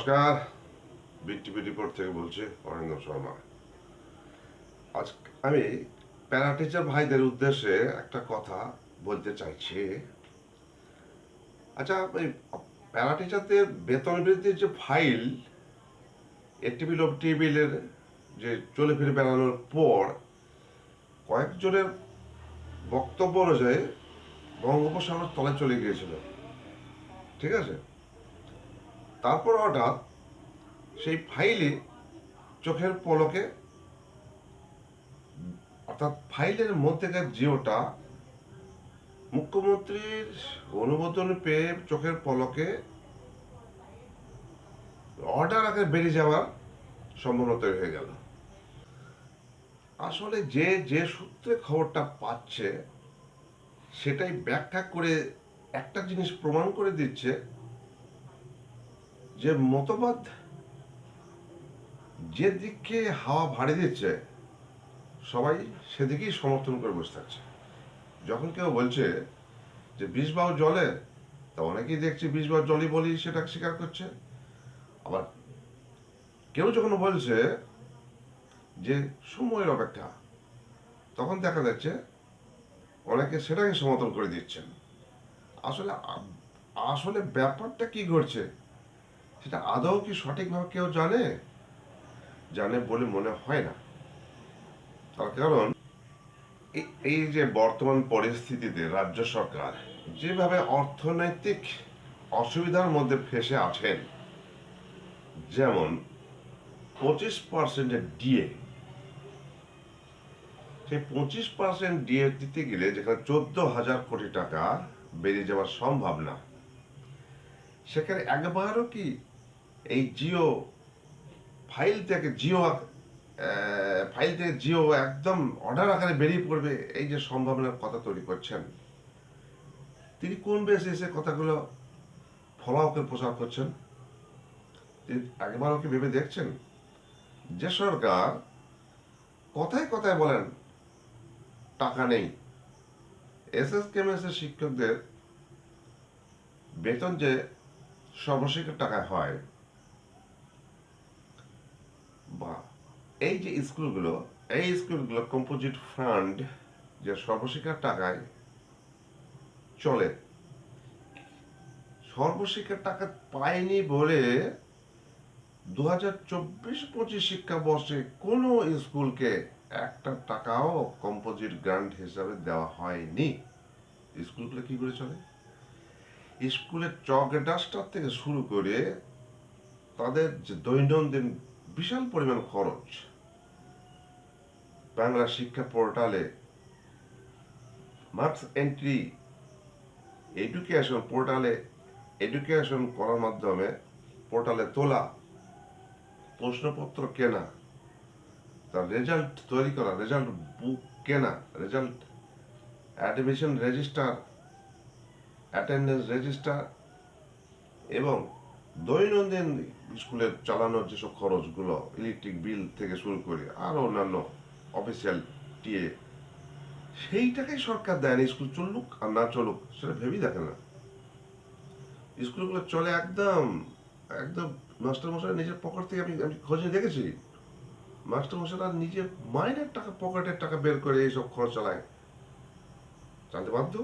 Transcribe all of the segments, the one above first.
নমস্কার, big TV report থেকে বলছি অরিন্দম শর্মা। আজ আমি প্যারা টিচার ভাইদের উদ্দেশ্যে একটা কথা বলতে চাইছি। আচ্ছা, এই প্যারা টিচারদের বেতন বৃদ্ধির যে ফাইল টেবিল অফ টেবিলের যে চলে ফিরে বেড়ানোর পর কয়েকজনের বক্তব্য অনুযায়ী বঙ্গোপসাগর তলায় চলে গিয়েছিল, ঠিক আছে? তারপর হঠাৎ সেই ফাইলে চোখের পলকে, অর্থাৎ ফাইলের মধ্যেকার জিওটা মুখ্যমন্ত্রীর অনুমোদন পেয়ে চোখের পলকে অর্ডার আগে বেরিয়ে যাওয়ার সম্ভাবনা তৈরি হয়ে গেল। আসলে যে যে সূত্রে খবরটা পাচ্ছে সেটাই ব্যাখ্যা করে একটা জিনিস প্রমাণ করে দিচ্ছে যে মতবাদ যে দিকে হাওয়া ভাড়ি দিচ্ছে সবাই সেদিকেই সমর্থন করে বসে থাকছে। যখন কেউ বলছে যে 20 বাউ জলে, তা অনেকেই দেখছি 20 বাউ জলই বলি সেটা স্বীকার করছে। আবার কেউ যখন বলছে যে সময়ের অপেক্ষা, তখন দেখা যাচ্ছে অনেকে সেটাকে সমর্থন করে দিচ্ছেন। আসলে আসলে ব্যাপারটা কি ঘটছে সেটা আদৌ কি সঠিকভাবে কেউ জানে বলে মনে হয় না। তার কারণ এই যে বর্তমান পরিস্থিতিতে রাজ্য সরকার যেভাবে অর্থনৈতিক অসুবিধার মধ্যে ফেসে আছেন, যেমন 25% ডিএ, সেই 25% ডিএ দিতে গেলে যেখানে 14,000 কোটি টাকা বেরিয়ে যাওয়া সম্ভব না, সেখানে একবারও কি এই জিও ফাইল থেকে জিও একদম অর্ডার আকারে বেরিয়ে পড়বে এই যে সম্ভাবনার কথা তৈরি করছেন, তিনি কোন বেসিসে কথাগুলো ফলাওকে প্রচার করছেন? তিনি একবারও কি ভেবে দেখছেন যে সরকার কথায় কথায় বলেন টাকা নেই, এসএসকেএমএস এর শিক্ষকদের বেতন যে সর্বশিক্ষার টাকায় হয়, বা এই যে স্কুলগুলো কম্পোজিট ফান্ড যে সর্বশিক্ষার টাকায় চলে, সর্বশিক্ষার টাকা পায়নি বলে 2024-25 শিক্ষাবর্ষে কোনো স্কুলকে একটা টাকাও কম্পোজিট গ্রান্ট হিসাবে দেওয়া হয়নি। স্কুলগুলো কি করে চলে? স্কুলের চক ডাস্টার থেকে শুরু করে তাদের যে দৈনন্দিন বিশাল পরিমাণ খরচ, বাংলা শিক্ষা পোর্টালে মার্কস এন্ট্রি, এডুকেশন করার মাধ্যমে পোর্টালে তোলা, প্রশ্নপত্র কেনা, তার রেজাল্ট তৈরি করা, রেজাল্ট বুক কেনা, result admission register, attendance register, এবং দৈনন্দিন স্কুলের চালানোর যেসব খরচগুলো, ইলেকট্রিক বিল থেকে শুরু করে আরও অন্যান্য অফিসিয়াল টিএ, সেইটাকেই সরকার দেয় না। স্কুল চলুক আর না চলুক সেটা ভেবেই দেখে না। স্কুলগুলো চলে একদম একদম মাস্টারমশাই নিজের পকেট থেকে, আমি খোঁজ নিয়ে দেখেছি, মাস্টারমশাইরা নিজের মাইনের টাকা, পকেটের টাকা বের করে এইসব খরচ চালাতে বাধ্য,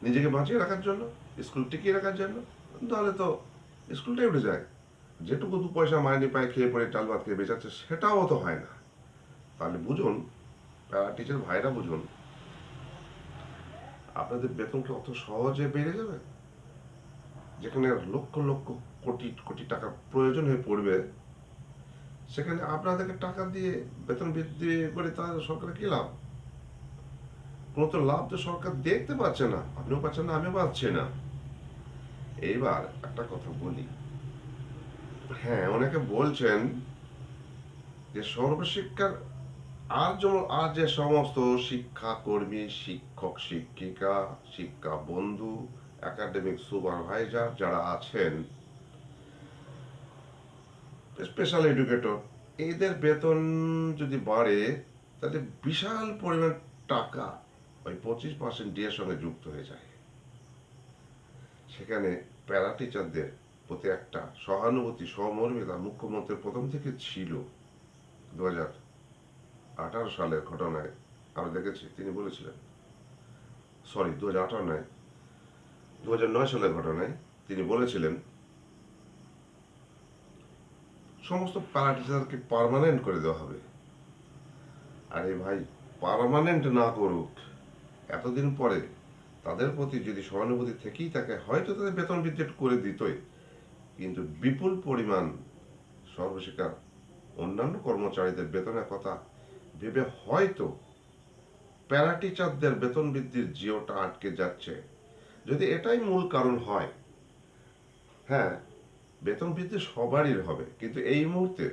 নিজেকে বাঁচিয়ে রাখার জন্য, স্কুল টিকিয়ে রাখার জন্য। তাহলে তো স্কুলটাই উঠে যায়। যেটুকু 2 পয়সা মাইনে পায় খেয়ে পড়ে ডাল ভাত খেয়ে বেঁচাচ্ছে, সেটাও তো হয় না। তাহলে বুঝুন, টিচার ভাইরা বুঝুন, আপনাদের বেতন কি অত সহজে বেড়ে যাবে? যেখানে লক্ষ লক্ষ কোটি কোটি টাকা প্রয়োজন হয়ে পড়বে, সেখানে আপনাদেরকে টাকা দিয়ে বেতন বৃদ্ধি করে তাহলে সরকারের কি লাভ? কোনো তো লাভ তো সরকার দেখতে পাচ্ছে না, আপনিও পাচ্ছেন না, আমিও পাচ্ছি না। এইবার একটা কথা বলি, হ্যাঁ, অনেকে বলছেন যে সর্বশিক্ষার আর যে সমস্ত শিক্ষাকর্মী, শিক্ষক শিক্ষিকা, শিক্ষা বন্ধু, একাডেমিক সুপারভাইজার যারা আছেন, স্পেশাল এডুকেটর, এদের বেতন যদি বাড়ে তাহলে বিশাল পরিমাণ টাকা ওই 25% ডিএর সঙ্গে যুক্ত হয়ে যায়। সেখানে প্যারা টিচারদের প্রতি একটা সহানুভূতি সহমর্মিতা মুখ্যমন্ত্রীর প্রথম থেকে ছিল। 2018 সালের ঘটনায় আমরা দেখেছি তিনি বলেছিলেন, 2018 নয়, 2009 সালের ঘটনায় তিনি বলেছিলেন সমস্ত প্যারা টিচারকে পার্মানেন্ট করে দেওয়া হবে। আরে ভাই, পার্মানেন্ট না করুক, এতদিন পরে তাদের প্রতি যদি সহানুভূতি থেকেই থাকে হয়তো তাদের বেতন বৃদ্ধি করে দিতই, কিন্তু বিপুল পরিমাণ সর্বশিক্ষার অন্যান্য কর্মচারীদের বেতনের কথা ভেবে হয়তো প্যারা টিচারদের বেতন বৃদ্ধির জিওটা আটকে যাচ্ছে। যদি এটাই মূল কারণ হয়, হ্যাঁ, বেতন বৃদ্ধি সবারই হবে, কিন্তু এই মুহূর্তে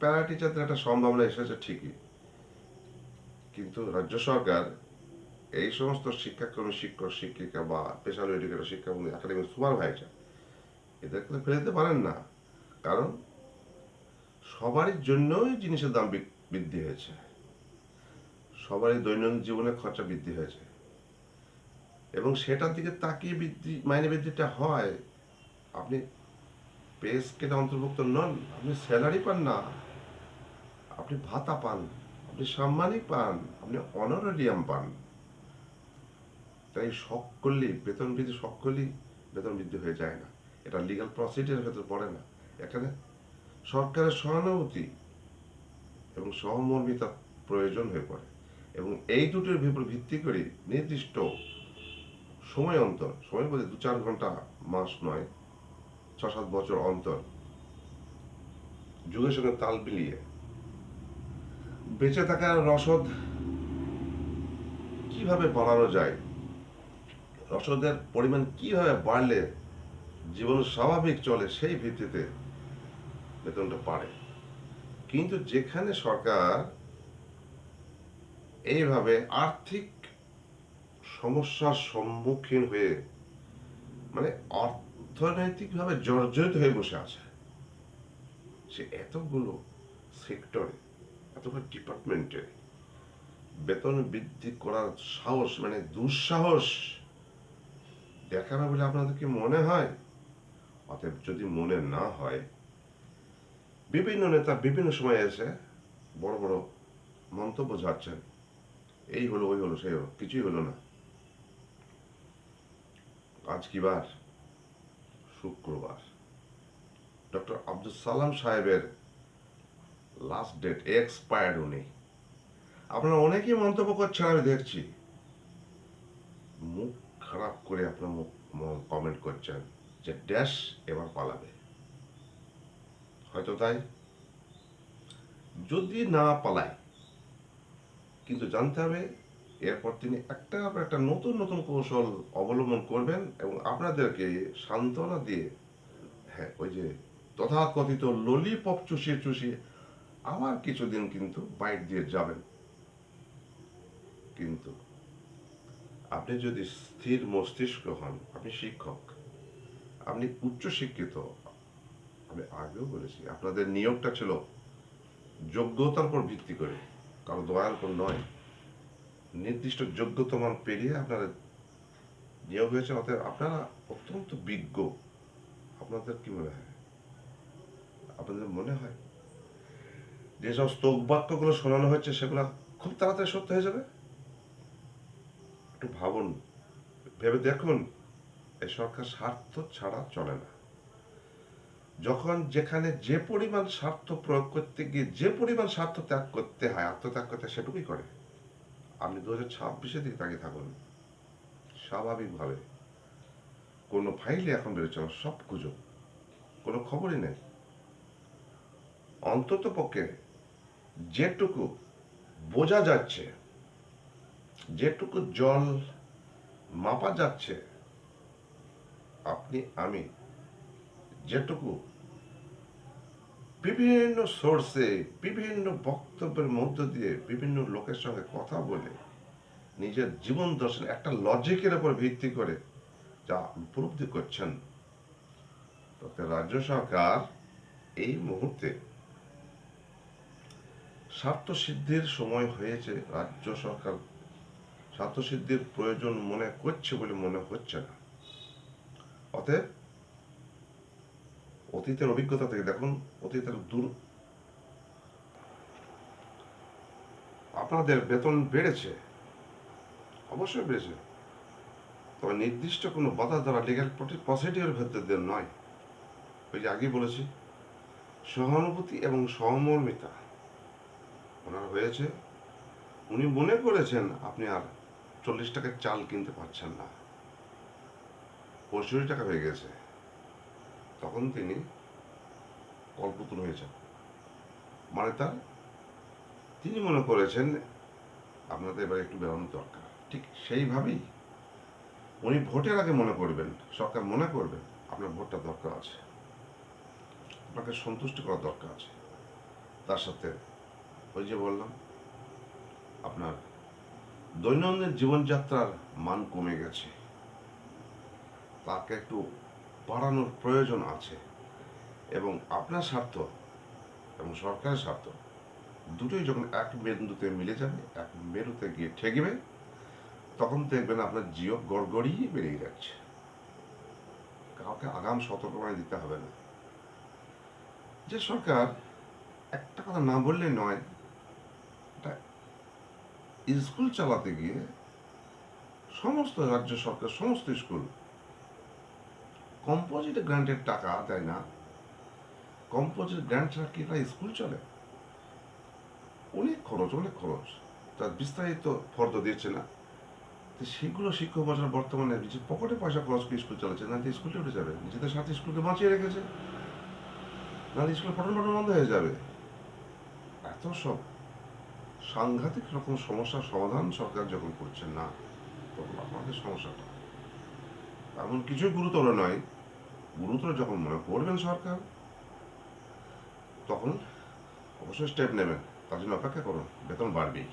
প্যারা টিচারদের একটা সম্ভাবনা এসেছে ঠিকই, কিন্তু রাজ্য সরকার এই সমস্ত শিক্ষাকর্মী, শিক্ষক শিক্ষিকা বা স্পেশাল এডুকেটর শিক্ষাকর্মী, একাডেমিক সুপারভাইজার এদেরকে তো ফেলে দিতে পারেন না, কারণ সবারই জন্যই জিনিসের দাম বৃদ্ধি হয়েছে, সবারই দৈনন্দিন জীবনে খরচা বৃদ্ধি হয়েছে, এবং সেটার দিকে তাকিয়ে মাইনে বৃদ্ধিটা হয়। আপনি পে স্কেলে অন্তর্ভুক্ত নন, আপনি স্যালারি পান না, আপনি ভাতা পান, আপনি সাম্মানিক পান, আপনি অনারেরিয়াম পান। তাই সকলেই বেতন বৃদ্ধি হয়ে যায় না, এটা লিগ্যাল প্রসিডিওর ভেতর পড়ে না। এখানে সরকারের সহানুভূতি এবং সহমর্মিতা প্রয়োজন হয়ে পড়ে, এবং এই দুটোর উপর ভিত্তি করে নির্দিষ্ট সময় বলতে 2-4 ঘন্টা, মাস নয়, 6-7 বছর অন্তর যুগের সঙ্গে তাল মিলিয়ে বেঁচে থাকার রসদ কিভাবে বাড়ানো যায়, রসদের পরিমাণ কিভাবে বাড়লে জীবন স্বাভাবিক চলে, সেই ভিত্তিতে বেতনটা বাড়ে। কিন্তু যেখানে সরকার এইভাবে আর্থিক সমস্যার সম্মুখীন হয়ে, মানে অর্থনৈতিকভাবে জর্জরিত হয়ে বসে আছে, সে এতগুলো সেক্টরে, এতগুলো ডিপার্টমেন্টে বেতন বৃদ্ধি করার সাহস, মানে দুঃসাহস দেখাবে বলে আপনাদের কি মনে হয়? অতএব যদি মনে না হয়, বিভিন্ন নেতা বিভিন্ন সময় এসে বড় বড় মন্তব্য ঝাড়ছেন, এই হলো, ওই হলো, সেই হলো, কিছুই হলো না। আজ কি বার? শুক্রবার। ডক্টর আব্দুল সালাম সাহেবের লাস্ট ডেট এক্সপায়ার্ড, উনি। আপনারা অনেকেই মন্তব্য করছেন, আমি দেখছি, মুখ খারাপ করে আপনার কমেন্ট করছেন যে ড্যাশ এবার পালাবে। হয়তো তাই, যদি না পালায়, কিন্তু জানতে হবে এরপর তিনি একটা নতুন কৌশল অবলম্বন করবেন, এবং আপনাদেরকে সান্ত্বনা দিয়ে, হ্যাঁ, ওই যে তথাকথিত ললিপপ চুষিয়ে আবার কিছুদিন কিন্তু বাইট দিয়ে যাবেন। কিন্তু আপনি যদি স্থির মস্তিষ্ক হন, আপনি শিক্ষক, আপনি উচ্চ শিক্ষিত, আমি আগেও বলেছি আপনাদের নিয়োগটা ছিল যোগ্যতার উপর ভিত্তি করে, কারো দয়ার উপর নয়, নির্দিষ্ট যোগ্যতা মান পেরিয়ে আপনারা নিয়োগ হয়েছে, অতএব আপনারা অত্যন্ত বিজ্ঞ। আপনাদের কি মনে হয়? আপনাদের মনে হয় যেসব স্তোক বাক্যগুলো শোনানো হচ্ছে সেগুলো খুব তাড়াতাড়ি সত্য হয়ে যাবে? একটু ভাবুন, ভেবে দেখুন, এই সরকার স্বার্থ ছাড়া চলে না। যখন যেখানে যে পরিমাণ স্বার্থ প্রয়োগ করতে গিয়ে যে পরিমাণ স্বার্থ ত্যাগ করতে হয়, আত্মত্যাগ করতে, সেটুকুই করে। আপনি 2026-এর দিকে তাকিয়ে থাকুন, স্বাভাবিকভাবে কোনো ফাইলে এখন বেরোচ্ছে না, সব গুজব, কোনো খবরই নেই। অন্তত পক্ষে যেটুকু বোঝা যাচ্ছে, যেটুকু জল মাপা যাচ্ছে, আপনি আমি যেটুকু বিভিন্ন সোর্সে, বিভিন্ন বক্তব্যের মধ্য দিয়ে, বিভিন্ন লোকের সঙ্গে কথা বলে, নিজের জীবন দর্শন একটা লজিকের উপর ভিত্তি করে যা উপলব্ধি করছেন, তাতে রাজ্য সরকার এই মুহূর্তে স্বার্থ সিদ্ধির সময় হয়েছে, রাজ্য সরকার স্বার্থ সিদ্ধির প্রয়োজন মনে করছে বলে মনে হচ্ছে না। অতএব অতীতের অভিজ্ঞতা থেকে দেখুন, অতীতের আপনাদের বেতন বেড়েছে, অবশ্যই বেড়েছে, তবে নির্দিষ্ট কোনো বাধা দ্বারা লিগ্যাল প্রসিডিওর ভেতরে নয়। ওই যে আগেই বলেছি, সহানুভূতি এবং সহমর্মিতা ওনার হয়েছে। উনি মনে করেছেন আপনি আর 40 টাকার চাল কিনতে পারছেন না, 65 টাকা হয়ে গেছে, তখন তিনি কল্পতরু হয়েছেন। মানে তিনি মনে করেছেন আপনাদের এবার একটু বেরোনো দরকার। ঠিক সেইভাবেই উনি ভোটের আগে মনে করবেন, সরকার মনে করবেন আপনার ভোটটা দরকার আছে, আপনাকে সন্তুষ্ট করার দরকার আছে। তার সাথে ওই যে বললাম, আপনার দৈনন্দিন জীবনযাত্রার মান কমে গেছে, তাকে একটু বাড়ানোর প্রয়োজন আছে, এবং আপনার স্বার্থ এবং সরকারের স্বার্থ দুটোই যখন এক বিন্দুতে মিলে যাবে, এক মেরুতে গিয়ে ঠেকবে, তখন দেখবেন আপনার জিও গড়গড়িয়ে বেরিয়ে যাচ্ছে। কাউকে আগাম সতর্কবাণী দিতে হবে না। যে সরকার একটা কথা না বললে নয়, এটা স্কুল চালাতে গিয়ে সমস্ত রাজ্য সরকার, সমস্ত স্কুল কম্পোজিট গ্রান্টের টাকা দেয় না। কম্পোজিট গ্রান্ট ছাড়া কি স্কুল চলে? অনেক খরচ, অনেক খরচ, তার বিস্তারিত ফর্দ দিচ্ছে না। তো সেগুলো শিক্ষক মহাশয় বর্তমানে নিজের পকেটে পয়সা খরচ করে স্কুল চালাচ্ছে, না তো স্কুলটা উঠে যাবে। নিজেদের সাথে স্কুলকে বাঁচিয়ে রেখেছে, নাহলে স্কুল পঠন পাঠন বন্ধ হয়ে যাবে। এত সব সাংঘাতিক রকম সমস্যার সমাধান সরকার যখন করছে না, তখন আমাদের সমস্যাটা এমন কিছুই গুরুতর নয়। গুরুতর যখন মনে করবেন সরকার, তখন অবশ্যই স্টেপ নেবেন। তার জন্য অপেক্ষা করুন, বেতন বাড়বেই।